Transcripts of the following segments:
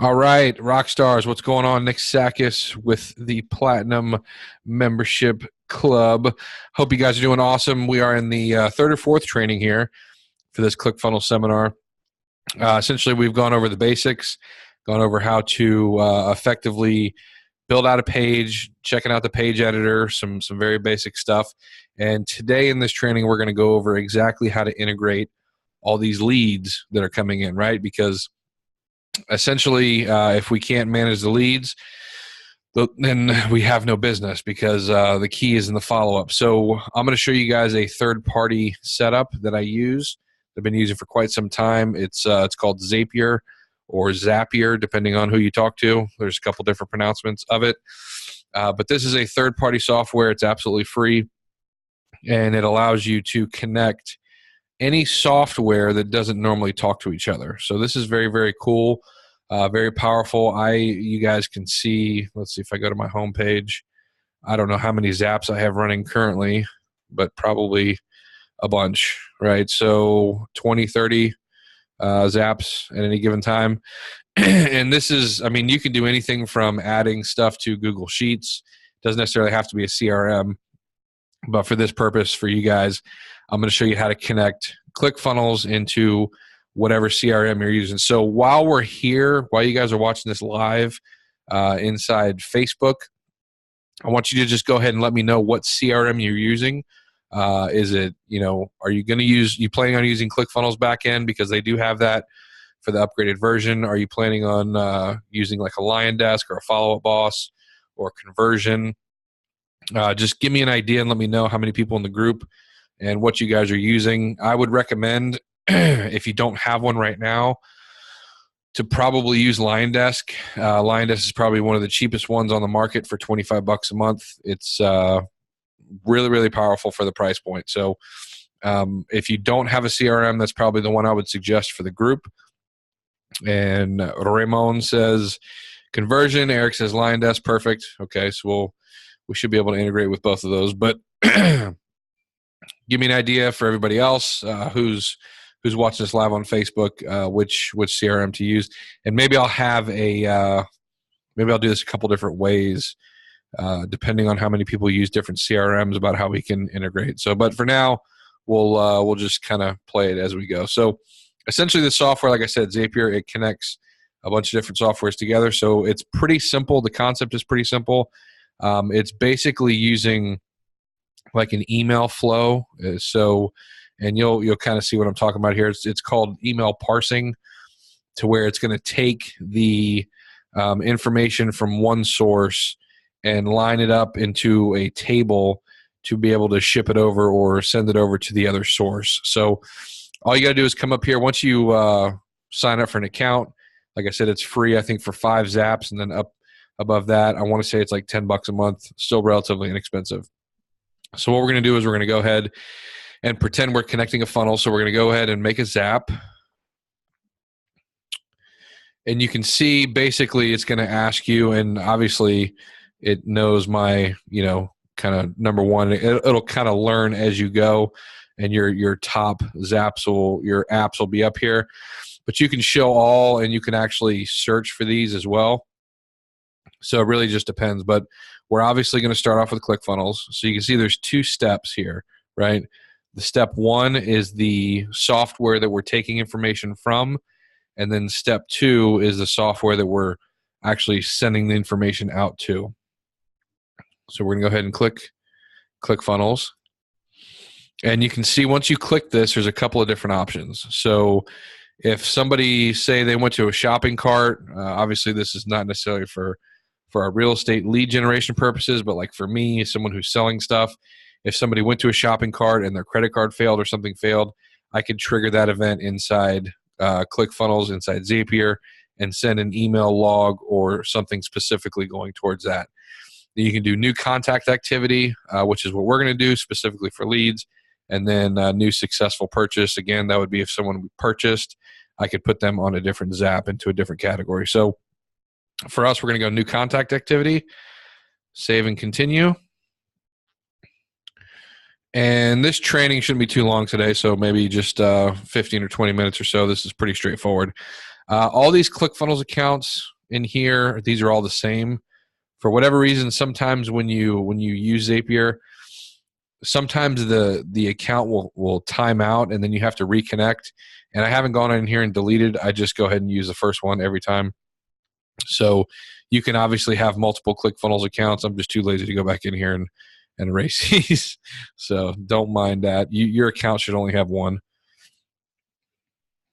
All right, rock stars, what's going on? Nick Sakis with the Platinum Membership Club. Hope you guys are doing awesome. We are in the third or fourth training here for this ClickFunnels seminar. Essentially, we've gone over the basics, gone over how to effectively build out a page, checking out the page editor, some very basic stuff. And today in this training, we're going to go over exactly how to integrate all these leads that are coming in, right? Because essentially, if we can't manage the leads, then we have no business, because the key is in the follow-up. So I'm going to show you guys a third-party setup that I use. I've been using for quite some time. It's called Zapier or Zapier, depending on who you talk to. There's a couple different pronouncements of it. But this is a third-party software. It's absolutely free, and it allows you to connect any software that doesn't normally talk to each other. So this is very, very cool, very powerful. You guys can see, let's see if I go to my home page. I don't know how many Zaps I have running currently, but probably a bunch, right? So 20, 30 Zaps at any given time. And this is, I mean, you can do anything from adding stuff to Google Sheets. Doesn't necessarily have to be a CRM. But for this purpose, for you guys, I'm going to show you how to connect ClickFunnels into whatever CRM you're using. So while we're here, while you guys are watching this live inside Facebook, I want you to just go ahead and let me know what CRM you're using. Is it, are you planning on using ClickFunnels backend, because they do have that for the upgraded version? Are you planning on using like a Lion Desk or a Follow-Up Boss or Conversion? Just give me an idea and let me know how many people in the group and what you guys are using. I would recommend, if you don't have one right now, to probably use Lion Desk. Lion Desk is probably one of the cheapest ones on the market for $25 a month. It's really, really powerful for the price point. So if you don't have a CRM, that's probably the one I would suggest for the group. And Ramon says Conversion. Eric says Lion Desk. Perfect. Okay, so we should be able to integrate with both of those. But give me an idea for everybody else who's watching this live on Facebook, which CRM to use. And maybe I'll have maybe I'll do this a couple different ways, depending on how many people use different CRMs, about how we can integrate. So, but for now, we'll just kind of play it as we go. So essentially, the software, like I said, Zapier, it connects a bunch of different softwares together. So it's pretty simple. The concept is pretty simple. It's basically using like an email flow. And you'll kind of see what I'm talking about here. It's called email parsing, to where it's going to take the information from one source and line it up into a table to be able to ship it over or send it over to the other source. So all you got to do is come up here. Once you sign up for an account, like I said, it's free, I think, for 5 Zaps, and then up above that, I want to say it's like $10 a month, still relatively inexpensive. So what we're going to do is we're going to go ahead and pretend we're connecting a funnel. So we're going to go ahead and make a Zap. And you can see basically it's going to ask you, and obviously it knows my, kind of number one. It'll kind of learn as you go, and your top Zaps your apps will be up here. But you can show all, and you can actually search for these as well. So it really just depends. But we're obviously going to start off with ClickFunnels. So you can see there's 2 steps here, right? The step 1 is the software that we're taking information from. And then step 2 is the software that we're actually sending the information out to. So we're going to go ahead and click ClickFunnels. And you can see once you click this, there's a couple of different options. So if somebody, say they went to a shopping cart, obviously this is not necessarily for our real estate lead generation purposes, but like for me, someone who's selling stuff, if somebody went to a shopping cart and their credit card failed or something failed, I could trigger that event inside ClickFunnels, inside Zapier, and send an email log or something specifically going towards that. You can do new contact activity, which is what we're going to do specifically for leads, and then new successful purchase. Again, that would be if someone purchased, I could put them on a different Zap into a different category. So for us, we're going to go new contact activity, save and continue. And this training shouldn't be too long today, so maybe just 15 or 20 minutes or so. This is pretty straightforward. All these ClickFunnels accounts in here, these are all the same. For whatever reason, sometimes when you use Zapier, sometimes the account will time out and then you have to reconnect. And I haven't gone in here and deleted. I just go ahead and use the first one every time. So you can obviously have multiple ClickFunnels accounts. I'm just too lazy to go back in here and erase these. So don't mind that. Your account should only have one.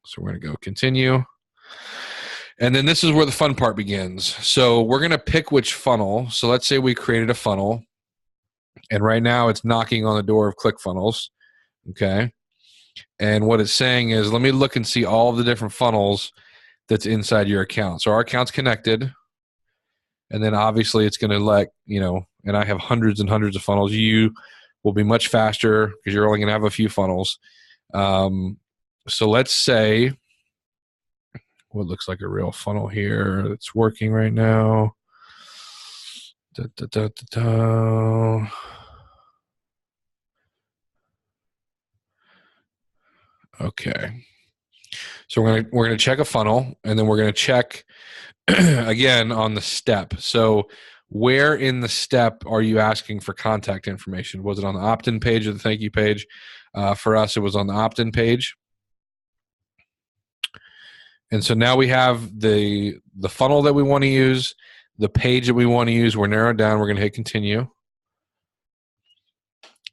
So we're going to go continue. And then this is where the fun part begins. So we're going to pick which funnel. So let's say we created a funnel. And right now it's knocking on the door of ClickFunnels. Okay. And what it's saying is, let me look and see all of the different funnels that's inside your account. So our account's connected. And then obviously it's going to let, and I have hundreds and hundreds of funnels. You will be much faster because you're only going to have a few funnels. So let's say what looks like a real funnel here that's working right now. Okay. So we're gonna check a funnel, and then we're gonna check again on the step. So where in the step are you asking for contact information? Was it on the opt-in page or the thank you page? For us, it was on the opt-in page. And so now we have the funnel that we want to use, the page that we want to use. We're narrowed down. We're going to hit continue.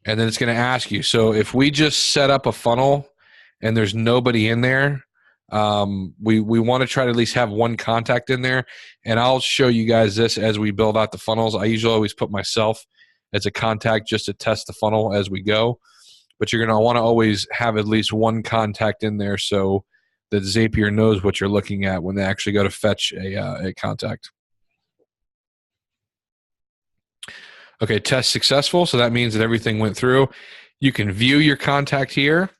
And then it's going to ask you. So if we just set up a funnel and there's nobody in there, we want to try to at least have one contact in there. And I'll show you guys this as we build out the funnels. I usually always put myself as a contact just to test the funnel as we go. But you're going to want to always have at least one contact in there so that Zapier knows what you're looking at when they actually go to fetch a contact. Okay, test successful. So that means that everything went through. You can view your contact here.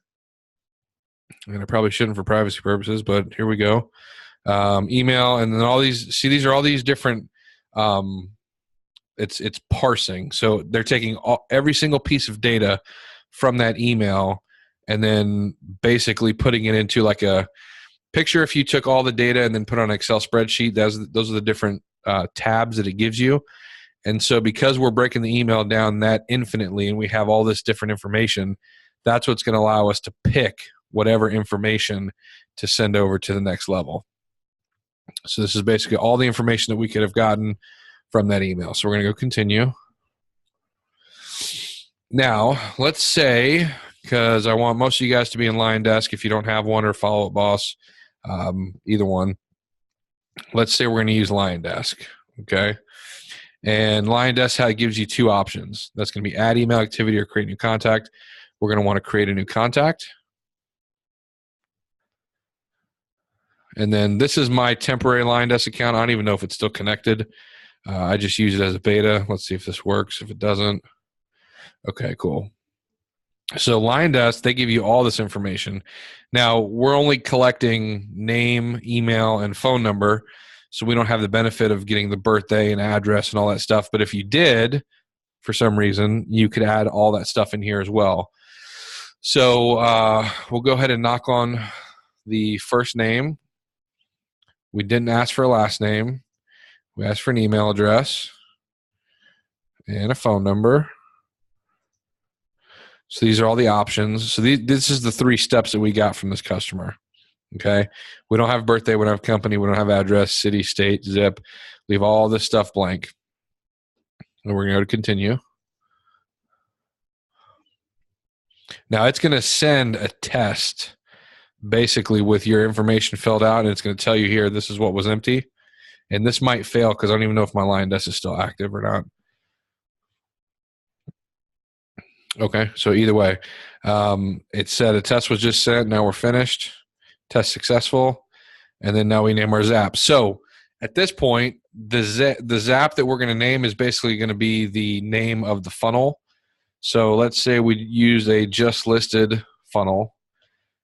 And I probably shouldn't for privacy purposes, but here we go. Email, and then all these. See, these are all these different. It's parsing. So they're taking every single piece of data from that email, and then basically putting it into like a picture. If you took all the data and then put on an Excel spreadsheet, those are the different tabs that it gives you. And so because we're breaking the email down that infinitely and we have all this different information, that's what's going to allow us to pick whatever information to send over to the next level. So this is basically all the information that we could have gotten from that email. So we're going to go continue. Now, let's say, because I want most of you guys to be in Lion Desk if you don't have one, or Follow Up Boss, either one. Let's say we're going to use Lion Desk, okay? And Lion Desk gives you two options. That's going to be add email activity or create new contact. We're going to want to create a new contact. And then this is my temporary Lion Desk account. I don't even know if it's still connected. I just use it as a beta. Let's see if this works. If it doesn't, okay, cool. So Lion Desk, they give you all this information. Now, we're only collecting name, email, and phone number, so we don't have the benefit of getting the birthday and address and all that stuff. But if you did, for some reason, you could add all that stuff in here as well. So we'll go ahead and knock on the first name. We didn't ask for a last name. We asked for an email address and a phone number. So these are all the options. So this is the 3 steps that we got from this customer. Okay. We don't have birthday. We don't have company. We don't have address, city, state, zip. Leave all this stuff blank. And we're going to go to continue. Now it's going to send a test basically with your information filled out. And it's going to tell you here, this is what was empty. And this might fail because I don't even know if my Lion Desk is still active or not. Okay, so either way, it said a test was just sent. Now we're finished. Test successful. And then now we name our Zap. So at this point, the Zap that we're going to name is basically going to be the name of the funnel. So let's say we use a just listed funnel.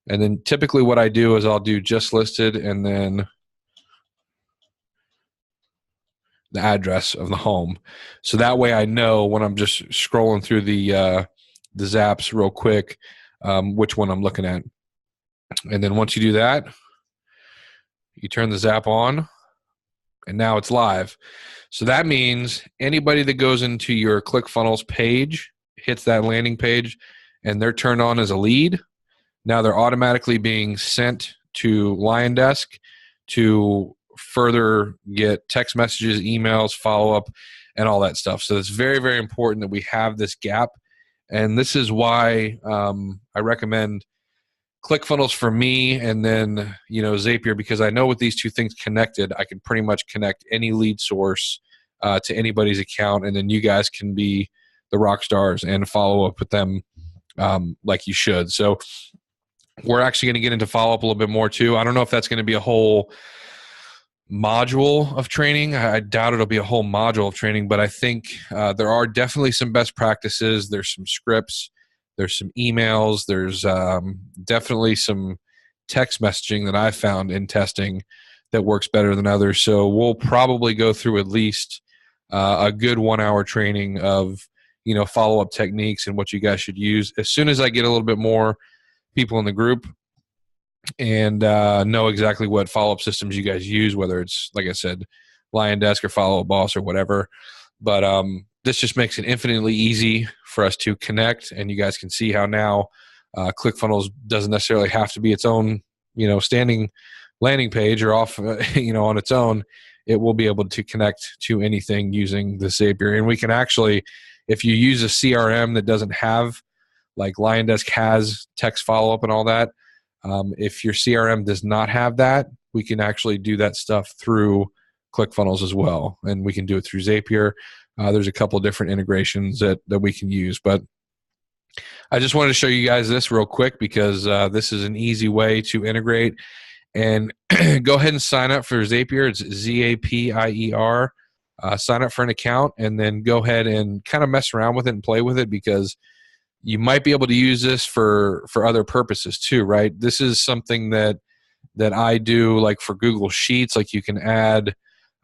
And then typically what I do is I'll do just listed and then the address of the home. So that way I know when I'm just scrolling through the the Zaps real quick, which one I'm looking at. And then once you do that, you turn the Zap on, and now it's live. So that means anybody that goes into your ClickFunnels page, hits that landing page, and they're turned on as a lead, now they're automatically being sent to LionDesk to further get text messages, emails, follow-up, and all that stuff. So it's very, very important that we have this gap. And this is why I recommend ClickFunnels for me, and then Zapier, because I know with these two things connected, I can pretty much connect any lead source to anybody's account, and then you guys can be the rock stars and follow up with them like you should. So we're actually going to get into follow-up a little bit more too. I don't know if that's going to be a whole module of training. I doubt it'll be a whole module of training, but I think there are definitely some best practices. There's some scripts. There's some emails. There's definitely some text messaging that I found in testing that works better than others. So we'll probably go through at least a good 1 hour training of follow-up techniques and what you guys should use. As soon as I get a little bit more people in the group and know exactly what follow-up systems you guys use, whether it's, like I said, LionDesk or Follow-Up Boss or whatever. But this just makes it infinitely easy for us to connect, and you guys can see how now ClickFunnels doesn't necessarily have to be its own, standing landing page or off, on its own. It will be able to connect to anything using the Zapier. And we can actually, if you use a CRM that doesn't have, like LionDesk has text follow-up and all that, if your CRM does not have that, we can actually do that stuff through ClickFunnels as well. And we can do it through Zapier. There's a couple different integrations that we can use. But I just wanted to show you guys this real quick because this is an easy way to integrate. And go ahead and sign up for Zapier. It's Zapier. Sign up for an account and then go ahead and kind of mess around with it and play with it, because you might be able to use this for other purposes too, right? This is something that I do, like for Google Sheets. Like you can add,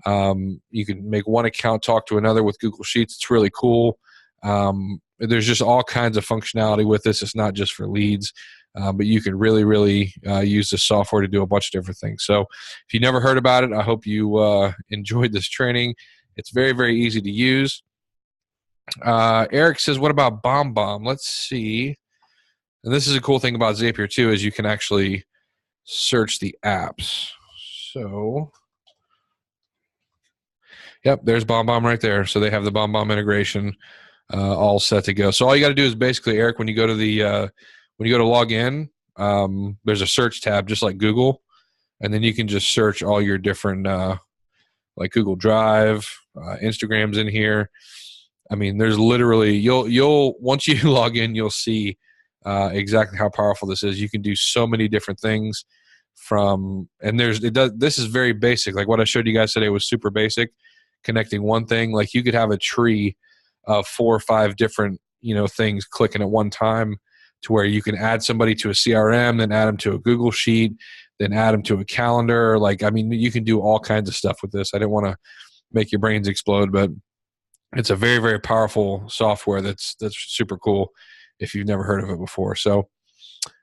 you can make one account talk to another with Google Sheets. It's really cool. There's just all kinds of functionality with this. It's not just for leads, but you can really, really use this software to do a bunch of different things. So if you never heard about it, I hope you enjoyed this training. It's very, very easy to use. Eric says, what about BombBomb? Let's see. And this is a cool thing about Zapier too, is you can actually search the apps. So, yep, there's BombBomb right there. So they have the BombBomb integration all set to go. So all you got to do is basically, Eric, when you go to log in, there's a search tab just like Google, and then you can just search all your different like Google Drive, Instagram's in here. I mean, there's literally, you'll once you log in, you'll see exactly how powerful this is. You can do so many different things this is very basic. Like what I showed you guys today was super basic, connecting one thing. Like you could have a tree of 4 or 5 different, things clicking at one time, to where you can add somebody to a CRM, then add them to a Google Sheet, then add them to a calendar. Like, I mean, you can do all kinds of stuff with this. I didn't want to make your brains explode, but it's a very, very powerful software that's super cool if you've never heard of it before. So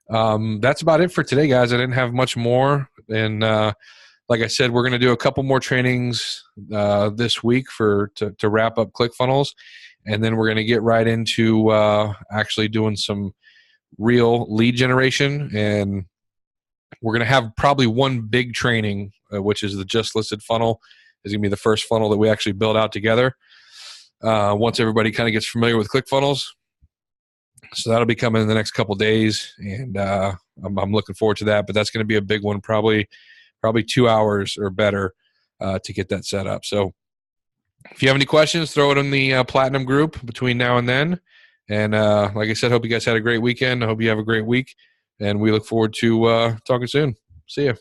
that's about it for today, guys. I didn't have much more. And like I said, we're going to do a couple more trainings this week to wrap up ClickFunnels. And then we're going to get right into actually doing some real lead generation. And we're going to have probably one big training, which is the Just Listed funnel. Is going to be the first funnel that we actually build out together. Once everybody kind of gets familiar with ClickFunnels. So that'll be coming in the next couple days, and I'm looking forward to that. But that's going to be a big one, probably 2 hours or better to get that set up. So if you have any questions, throw it in the Platinum group between now and then. And like I said, hope you guys had a great weekend. I hope you have a great week, and we look forward to talking soon. See ya.